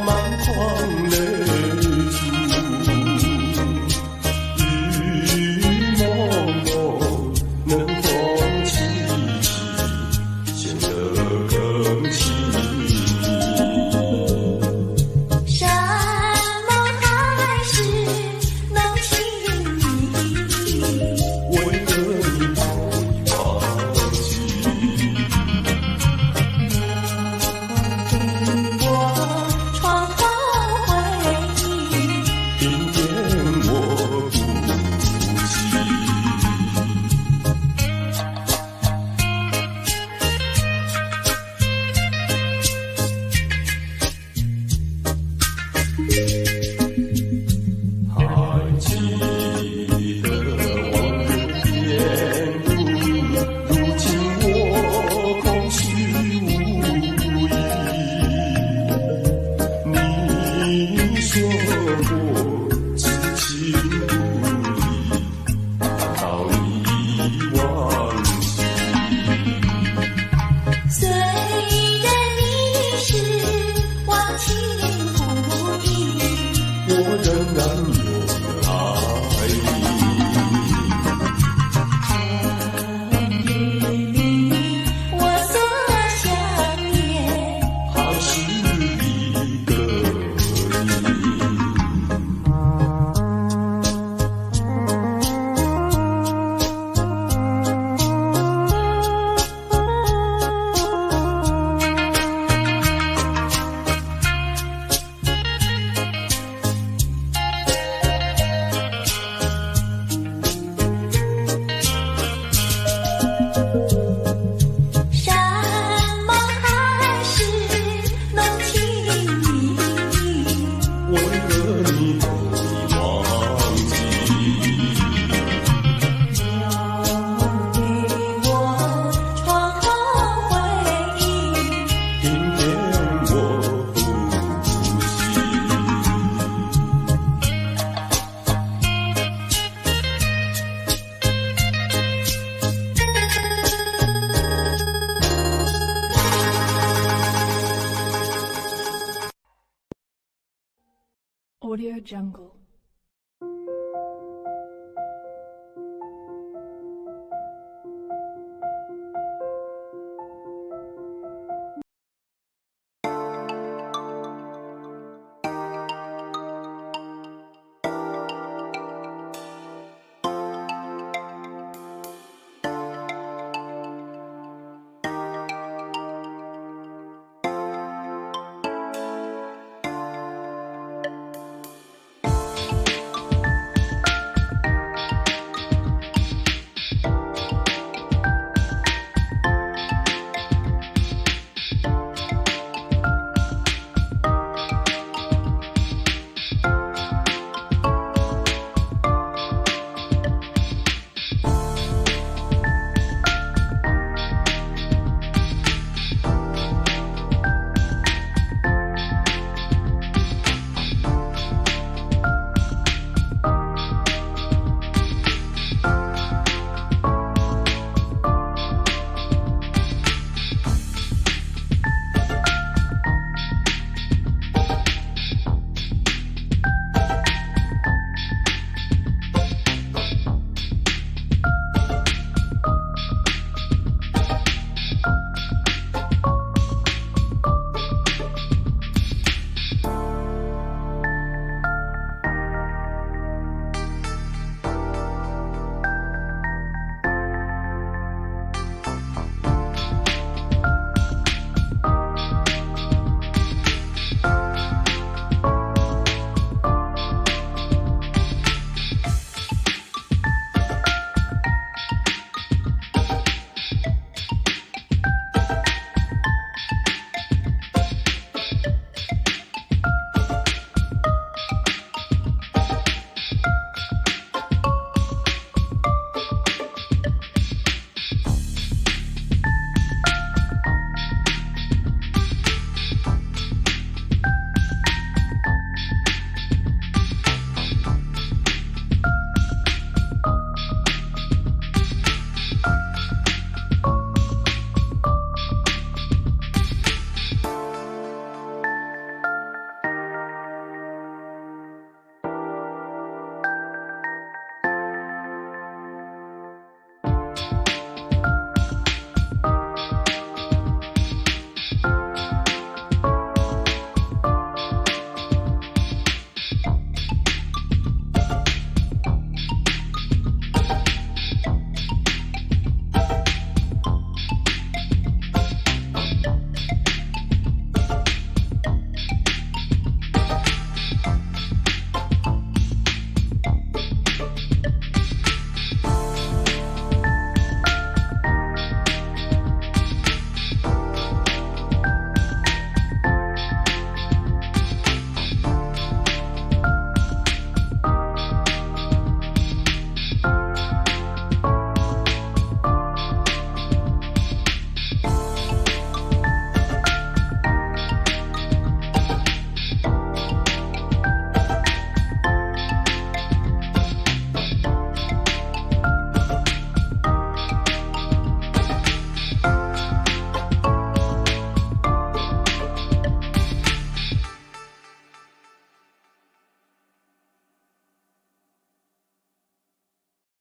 满眶泪珠，雨蒙蒙，冷风凄凄，显得更凄。山盟海誓能情意，为了你不忘记，给我窗花回忆，听见我不还记得往日边路，如今我空虚无依。你说过知情不移，难道已忘记？虽然你是忘情不移，我仍然有爱你。日里我所想念，还是一个你。山盟海誓能情意，为了你都已忘记，给我窗后回忆，听见我呼吸。Audio Jungle.